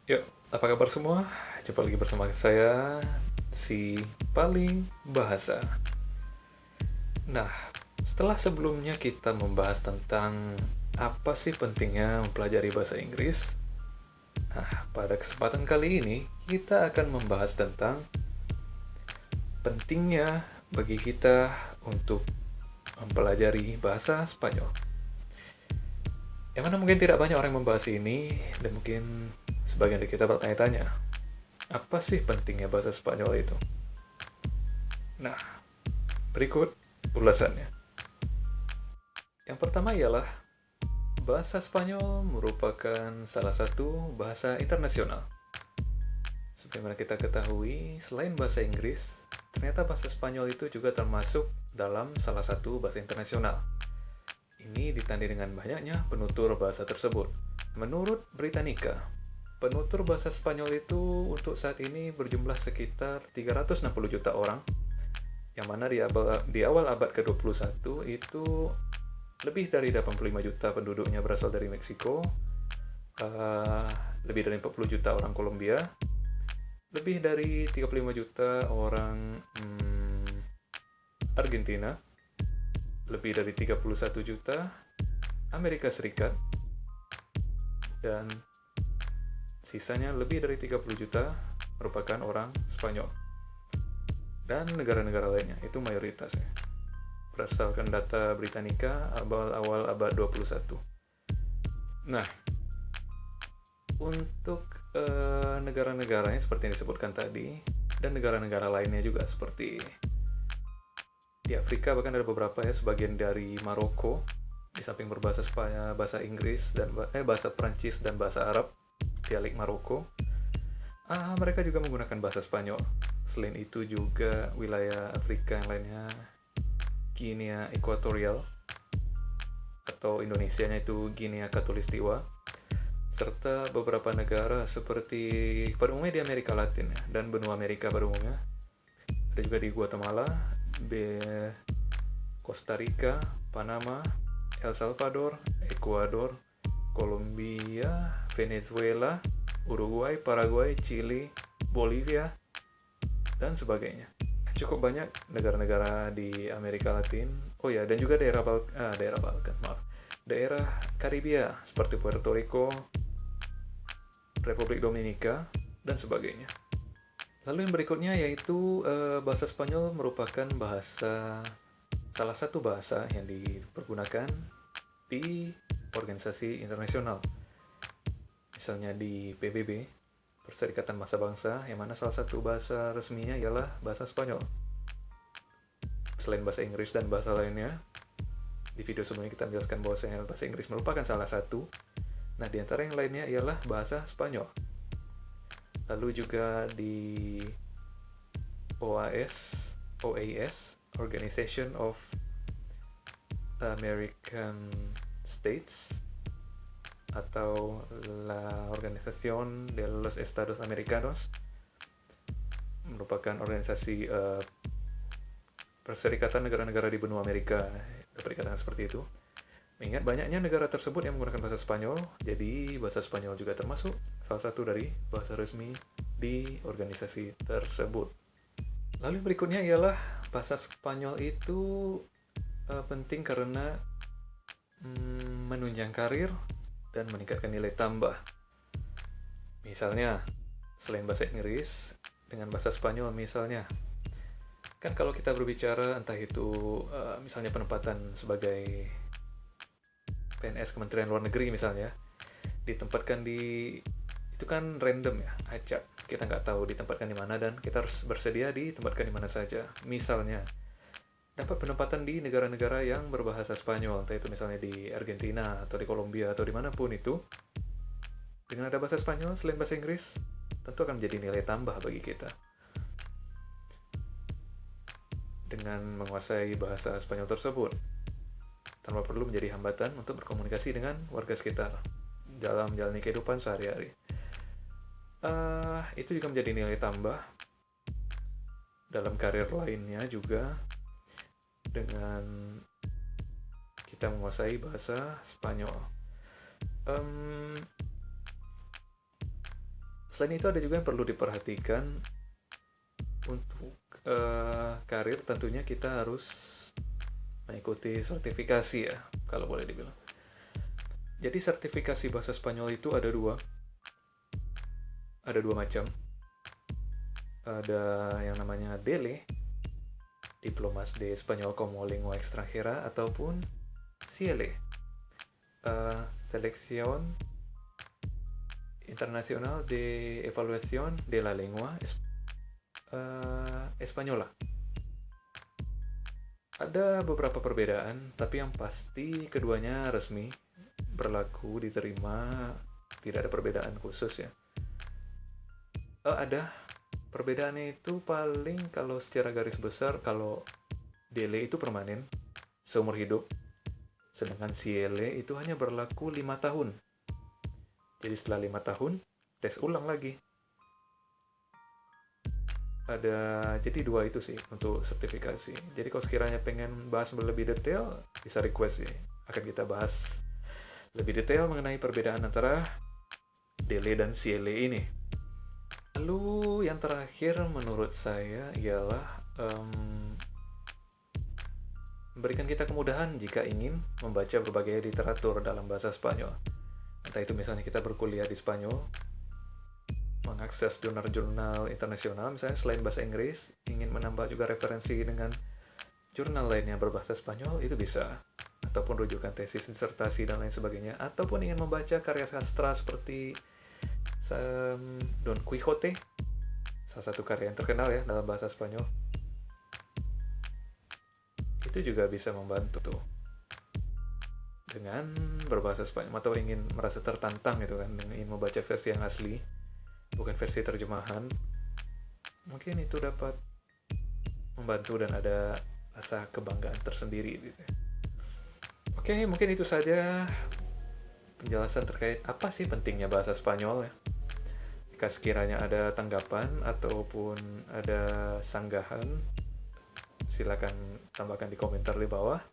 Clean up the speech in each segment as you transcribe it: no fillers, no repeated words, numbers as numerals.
Yuk, apa kabar semua? Jumpa lagi bersama saya, si paling bahasa. Nah, setelah sebelumnya kita membahas tentang apa sih pentingnya mempelajari bahasa Inggris, nah, pada kesempatan kali ini kita akan membahas tentang pentingnya bagi kita untuk mempelajari bahasa Spanyol. Yang mana mungkin tidak banyak orang yang membahas ini, dan mungkin sebagian dari kita bertanya-tanya, apa sih pentingnya bahasa Spanyol itu? Nah, berikut ulasannya. Yang pertama ialah bahasa Spanyol merupakan salah satu bahasa internasional. Seperti mana kita ketahui, selain bahasa Inggris, ternyata bahasa Spanyol itu juga termasuk dalam salah satu bahasa internasional. Ini ditandai dengan banyaknya penutur bahasa tersebut. Menurut Britannica, penutur bahasa Spanyol itu untuk saat ini berjumlah sekitar 360 juta orang, yang mana di awal abad ke-21 itu lebih dari 85 juta penduduknya berasal dari Meksiko, uh, lebih dari 40 juta orang Kolombia, lebih dari 35 juta orang Argentina, lebih dari 31 juta Amerika Serikat, dan sisanya lebih dari 30 juta merupakan orang Spanyol. Dan negara-negara lainnya, itu mayoritasnya. Berdasarkan data Britannica awal-awal abad 21. Nah, untuk negara-negaranya seperti yang disebutkan tadi, dan negara-negara lainnya juga seperti di Afrika, bahkan ada beberapa ya, sebagian dari Maroko, di samping berbahasa Spanyol, bahasa Inggris dan bahasa Prancis dan bahasa Arab, dialek Maroko, mereka juga menggunakan bahasa Spanyol. Selain itu juga wilayah Afrika yang lainnya, Guinea Equatorial, atau Indonesianya itu Guinea Khatulistiwa, serta beberapa negara seperti pada umumnya di Amerika Latin ya, dan benua Amerika pada umumnya. Ada juga di Guatemala, Costa Rica, Panama, El Salvador, Ecuador, Kolombia, Venezuela, Uruguay, Paraguay, Chili, Bolivia, dan sebagainya. Cukup banyak negara-negara di Amerika Latin. Oh ya, dan juga daerah Karibia seperti Puerto Rico, Republik Dominika, dan sebagainya. Lalu yang berikutnya yaitu bahasa Spanyol merupakan salah satu bahasa yang dipergunakan di organisasi internasional. Misalnya di PBB, Perserikatan Bangsa-Bangsa, yang mana salah satu bahasa resminya ialah bahasa Spanyol. Selain bahasa Inggris dan bahasa lainnya, di video sebelumnya kita menjelaskan bahwa bahasa Inggris merupakan salah satu. Nah, di antara yang lainnya ialah bahasa Spanyol. Lalu juga di OAS, Organization of American States, atau la Organización de los Estados Americanos, merupakan organisasi perserikatan negara-negara di benua Amerika, dapat dikatakan seperti itu. Mengingat banyaknya negara tersebut yang menggunakan bahasa Spanyol, jadi bahasa Spanyol juga termasuk salah satu dari bahasa resmi di organisasi tersebut. Lalu berikutnya ialah bahasa Spanyol itu penting karena menunjang karir dan meningkatkan nilai tambah. Misalnya, selain bahasa Inggris, dengan bahasa Spanyol misalnya, kan kalau kita berbicara entah itu misalnya penempatan sebagai PNS Kementerian Luar Negeri misalnya, ditempatkan di itu kan random ya, acak. Kita nggak tahu ditempatkan di mana dan kita harus bersedia ditempatkan di mana saja. Misalnya, dapat penempatan di negara-negara yang berbahasa Spanyol, entah itu misalnya di Argentina atau di Kolombia atau dimanapun itu. Dengan ada bahasa Spanyol selain bahasa Inggris, tentu akan menjadi nilai tambah bagi kita. Dengan menguasai bahasa Spanyol tersebut, tanpa perlu menjadi hambatan untuk berkomunikasi dengan warga sekitar dalam menjalani kehidupan sehari-hari. Itu juga menjadi nilai tambah dalam karir lainnya juga, dengan kita menguasai bahasa Spanyol. Selain itu ada juga yang perlu diperhatikan untuk karir. Tentunya kita harus mengikuti sertifikasi ya, kalau boleh dibilang. Jadi sertifikasi bahasa Spanyol itu ada dua macam. Ada yang namanya DELE, Diplomas de Español como Lengua Extranjera, ataupun CIELE, Selección Internacional de Evaluación de la Lengua Española. Ada beberapa perbedaan, tapi yang pasti keduanya resmi, berlaku, diterima, tidak ada perbedaan khusus ya. Ada perbedaannya itu paling kalau secara garis besar, kalau DELE itu permanen, seumur hidup, sedangkan CIELE itu hanya berlaku 5 tahun. Jadi setelah 5 tahun, tes ulang lagi. Jadi dua itu sih untuk sertifikasi. Jadi kalau sekiranya pengen bahas lebih detail, bisa request sih. Akan kita bahas lebih detail mengenai perbedaan antara DELE dan CIELE ini. Lalu yang terakhir menurut saya ialah memberikan kita kemudahan jika ingin membaca berbagai literatur dalam bahasa Spanyol. Entah itu misalnya kita berkuliah di Spanyol, mengakses jurnal-jurnal internasional, misalnya selain bahasa Inggris, ingin menambah juga referensi dengan jurnal lainnya berbahasa Spanyol, itu bisa. Ataupun rujukan tesis, disertasi, dan lain sebagainya. Ataupun ingin membaca karya sastra seperti Don Quixote, salah satu karya yang terkenal ya dalam bahasa Spanyol. Itu juga bisa membantu tuh dengan berbahasa Spanyol, atau ingin merasa tertantang gitu kan, ingin membaca versi yang asli, bukan versi terjemahan. Mungkin itu dapat membantu dan ada rasa kebanggaan tersendiri gitu. Oke, mungkin itu saja penjelasan terkait apa sih pentingnya bahasa Spanyol ya. Jika sekiranya ada tanggapan ataupun ada sanggahan, silakan tambahkan di komentar di bawah.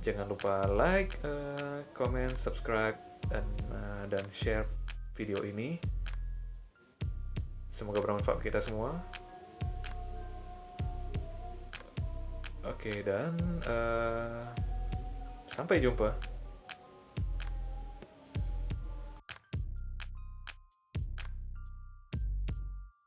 Jangan lupa like, comment, subscribe, dan share video ini. Semoga bermanfaat kita semua. Oke, dan sampai jumpa.